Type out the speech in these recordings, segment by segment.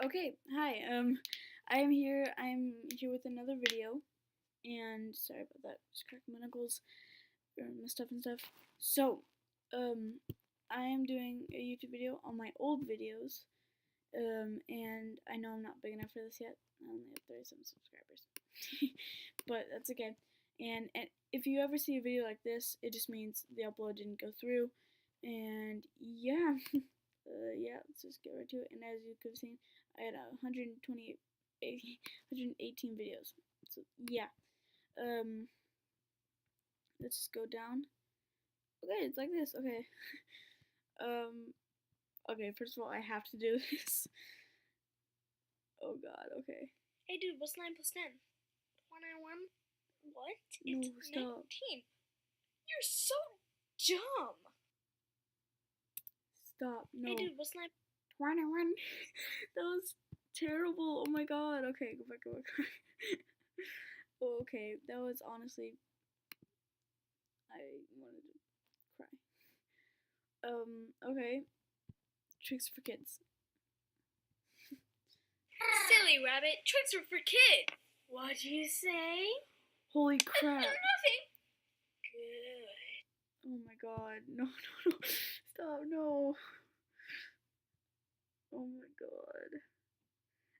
Okay, hi. I am here. I'm here with another video, and sorry about that. Just cracking my knuckles, my stuff and stuff. So, I am doing a YouTube video on my old videos. And I know I'm not big enough for this yet. I only have 37 subscribers, but that's okay. And if you ever see a video like this, it just means the upload didn't go through. And yeah. Yeah, let's just get right to it. And as you could have seen, I had 118 videos. So yeah, um, let's just go down. Okay, it's like this. Okay, um, okay. First of all, I have to do this. Oh God. Okay. Hey dude, what's 9 plus 10? 21? What? No, It's stop. 19. You're so dumb. Stop. No. Hey dude, what's 9? 21. That was terrible. Oh my God. Okay, go back. Go back. Oh, okay, that was honestly. I wanted to cry. Okay. Tricks for kids. Silly rabbit, tricks are for kids. What'd you say? Holy crap. Nothing. Good. Oh my God. No, no, no. Stop, no. Oh my God.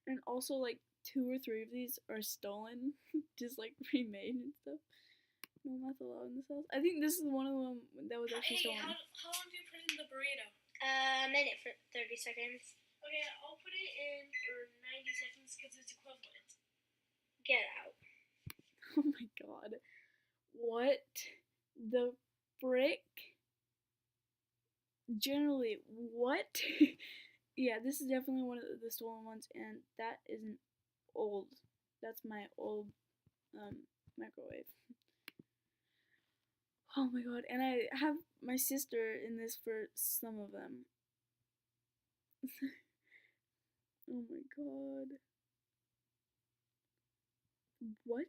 And also, like, 2 or 3 of these are stolen. Just, like, remade and stuff. No math allowed in this house. I think this is one of them that was actually stolen. How long do you put in the burrito? A minute for 30 seconds. Okay, I'll put it in for 90 seconds because it's equivalent. Get out. Oh my God. What the frick? Generally, what? Yeah, this is definitely one of the stolen ones, and that isn't old. That's my old microwave. Oh my God, and I have my sister in this for some of them. Oh my God. What?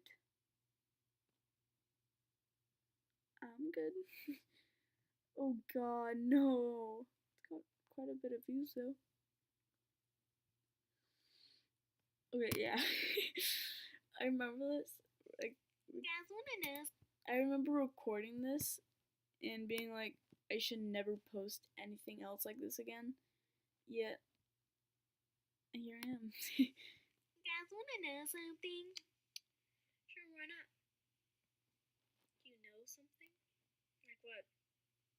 I'm good. Oh God, no. It's got quite a bit of views though. Okay, yeah. I remember this. Like, I remember recording this and being like, I should never post anything else like this again. Yet, here I am. You guys wanna know something? Sure, why not? Do you know something? Like what?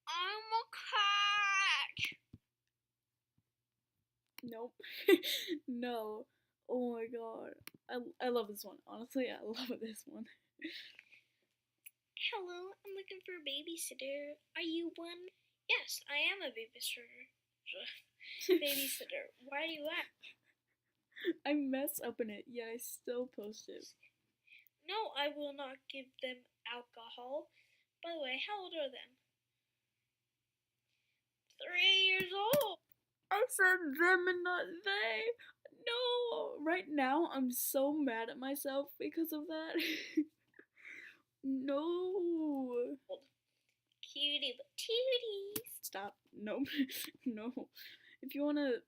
I'm a cat! Nope. No. Oh my God. I love this one. Honestly, I love this one. Hello, I'm looking for a babysitter. Are you one? Yes, I am a babysitter. Babysitter. Why do you ask? I mess up in it, yet I still post it. No, I will not give them alcohol. By the way, how old are them? 3 years old. I said them and not they. No. Right now, I'm so mad at myself because of that. No. Cutie but tooties. Stop. No. No. If you wanna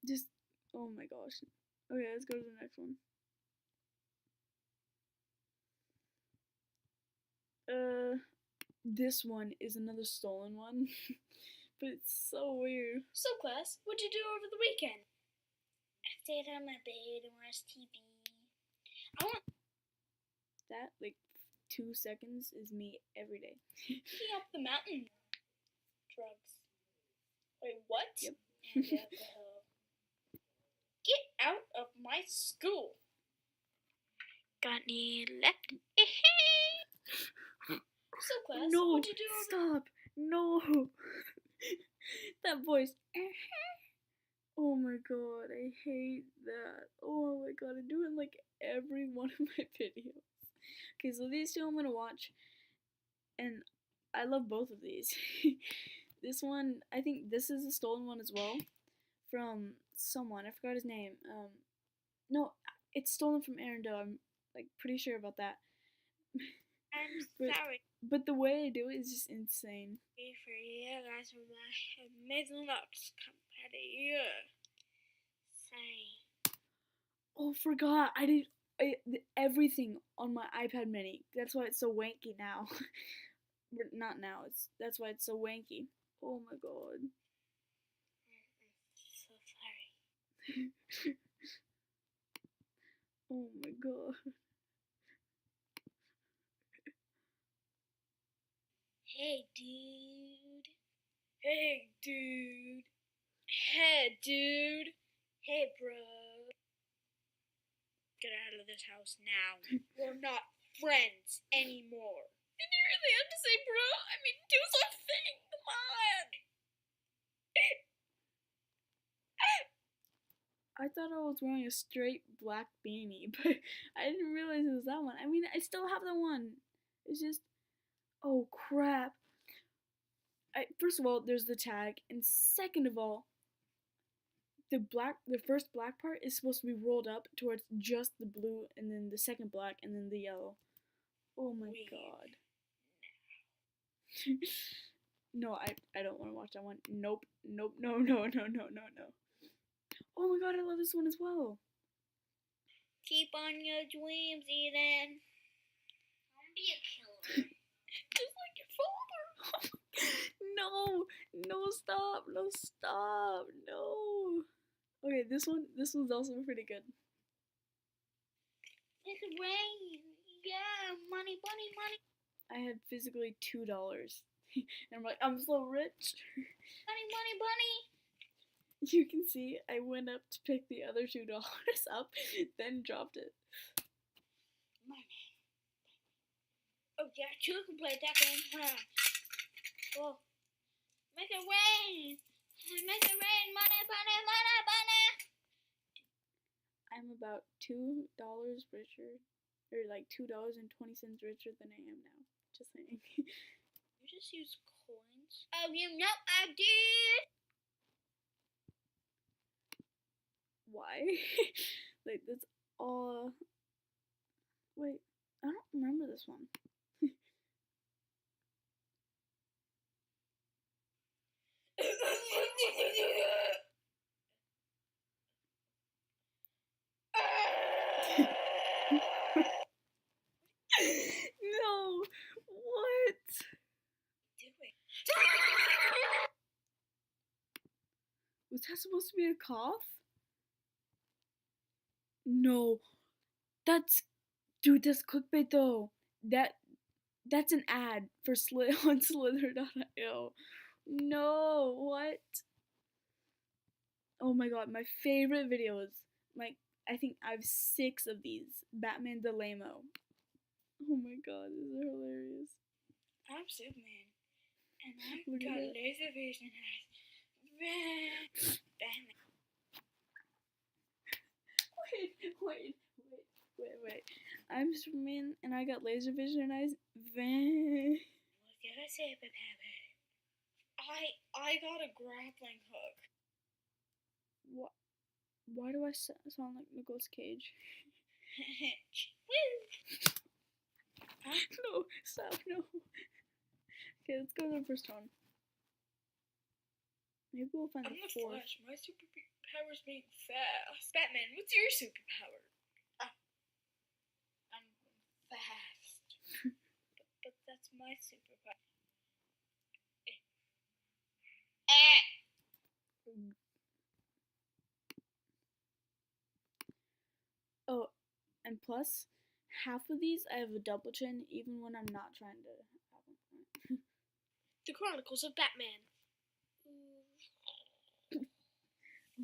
just. Oh my gosh. Okay, let's go to the next one. This one is another stolen one. But it's so weird. So, class, what'd you do over the weekend? I stayed on my bed and watched TV. I want That, like, 2 seconds is me every day. ski up the mountain. Drugs. Wait, what? Yep. And alcohol. Get out of my school. Got any left? So, class, No, what'd you do over stop. No. That voice. Oh my God, I hate that. Oh my God, I do it in like every one of my videos. Okay, so these two I'm gonna watch, and I love both of these. This one, I think this is a stolen one as well, from someone. I forgot his name. No, it's stolen from Aaron Doe. I'm like pretty sure about that. I'm But- sorry But the way I do it is just insane. for you guys for my amazing looks compared to you. Sorry. Oh, forgot. Everything on my iPad Mini. That's why it's so wanky now. Not now. That's why it's so wanky. Oh my god. So sorry. Oh my god. Hey, dude. Hey, dude. Hey, dude. Hey, bro. Get out of this house now. We're not friends anymore. Did you really have to say bro? I mean, do something. Come on. I thought I was wearing a straight black beanie, but I didn't realize it was that one. I mean, I still have the one. It's just, oh crap. First of all, there's the tag, and second of all, the first black part is supposed to be rolled up towards just the blue, and then the second black, and then the yellow. Oh my god. No, I don't want to watch that one. Nope, nope, no. Oh my god, I love this one as well. Keep on your dreams, Eden. Don't be a killer. Just like your father. No, stop, no. Okay, this one's also pretty good. It's rain. Yeah, money. I had physically $2, and I'm like, I'm so rich. Money. You can see I went up to pick the other $2 up, then dropped it. Money. Oh yeah, two can play that game. Oh, make it rain. Make it rain. Money. I'm about $2 richer, or like $2.20 richer than I am now. Just saying. You just use coins? Oh, you know I did. Why? Like, that's all. Wait, I don't remember this one. No, what? Was that supposed to be a cough? No, dude, that's clickbait though. That's an ad for on Slither.io. No, what? Oh my god, my favorite videos. I think I have 6 of these. Batman Delamo. Oh my god, these are hilarious. I'm Superman, and Look I've at got that. laser vision eyes. Batman. Wait. I'm Superman and I got laser vision eyes. Van. Look at a superpower. I got a grappling hook. What? Why do I sound like Nicolas Cage? No, stop, no. Okay, let's go to the first one. Maybe we'll find I'm the the fourth. Flash. My superpower's being fast. Batman, what's your superpower? I'm fast. but that's my superpower. Oh, and plus, half of these I have a double chin even when I'm not trying to have them. The Chronicles of Batman. Oh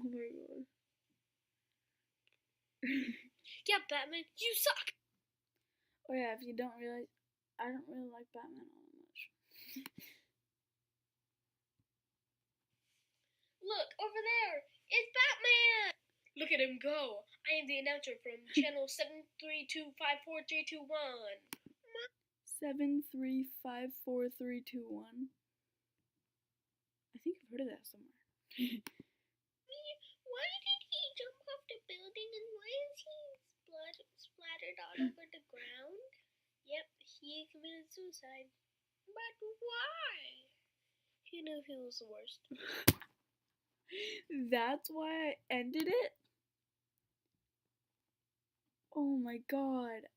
my god. Yeah, Batman, you suck! Oh yeah, if you don't realize, I don't really like Batman all that much. Look, over there! It's Batman! Look at him go! I am the announcer from channel 7325431. 7354321. I think I've heard of that somewhere. Why did he jump off the building and why is he splattered all over the ground? Yep, he committed suicide. But why? He knew he was the worst. That's why I ended it? Oh my god.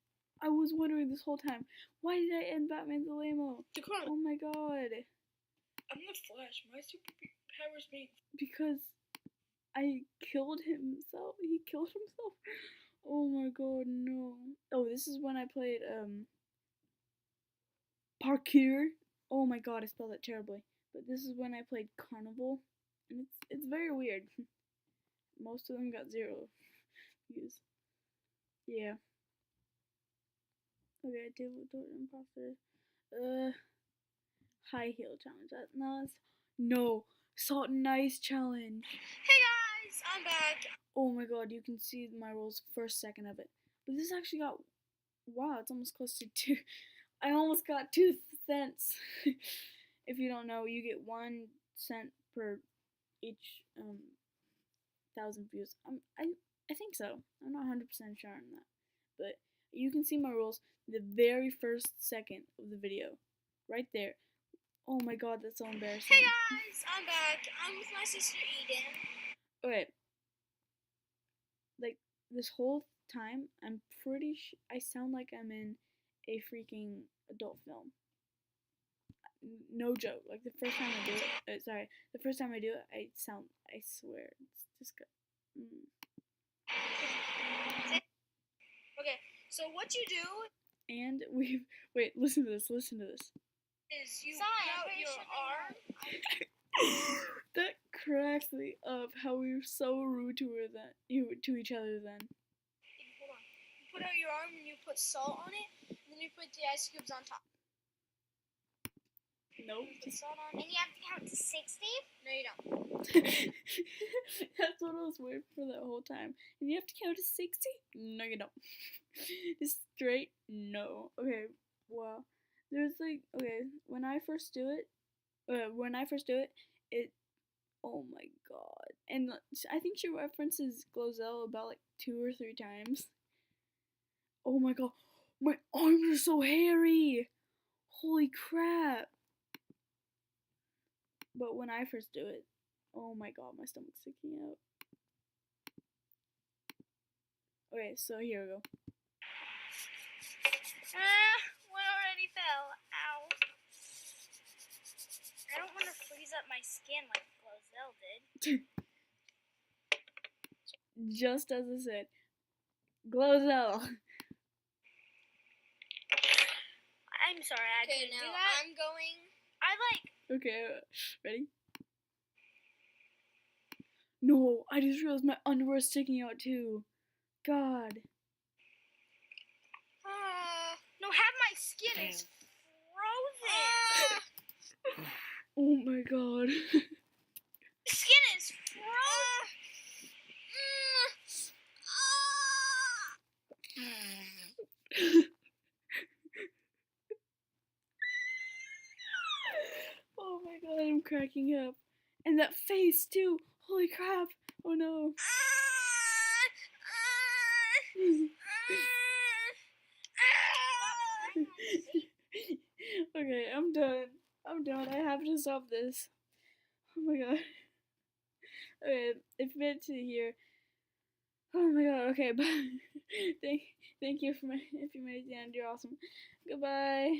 I was wondering this whole time, why did I end Batman the Lame-O? Oh my god. I'm the Flash. My superpowers mean. Because I killed himself. He killed himself. Oh my god, no. Oh, this is when I played, Parkour. Oh my god, I spelled it terribly. But this is when I played Carnival. And it's very weird. Most of them got 0 views. Yeah. Okay, table totem imposter. High heel challenge. No. Salt and ice challenge. Hey guys, I'm back. Oh my god, you can see my rolls first second of it. But this actually got, wow, it's almost close to 2. I almost got 2 cents. If you don't know, you get 1 cent per each 1,000 views. I think so. I'm not 100% sure on that. But you can see my rolls the very first second of the video. Right there. Oh my god, that's so embarrassing. Hey guys, I'm back. I'm with my sister Eden. Okay. Like, this whole time, I'm pretty I sound like I'm in a freaking adult film. No joke. Like, the first time I do it, the first time I do it, I swear, it's just good. Okay, so what you do And wait, listen to this. is you put out your arm. That cracks me up how we were so rude to each other then. Hold on. You put out your arm and you put salt on it, and then you put the ice cubes on top. Nope. You put salt on, and you have to count to 60? No, you don't. That's what I was waiting for that whole time. And you have to count to 60? No, you don't. Just straight no. Okay, well, there's like, okay, when I first do it, it, oh my god. And I think she references Glozell about like 2 or 3 times. Oh my god, my arms are so hairy! Holy crap! But when I first do it, oh my god, my stomach's sticking out. Okay, so here we go. One already fell. Ow. I don't want to freeze up my skin like Glozell did. Just as I said. Glozell. I'm sorry, I couldn't do that. I'm going. Okay, ready? No, I just realized my underwear is sticking out too. God. No, half my skin is frozen. Oh my god. The skin is frozen. Oh my god, I'm cracking up. And that face too. Holy crap. Oh no. Okay, I'm done. I have to stop this. Oh my god. Okay, if you made it to here. Oh my god, okay, bye. Thank you if you made it to the end, you're awesome. Goodbye.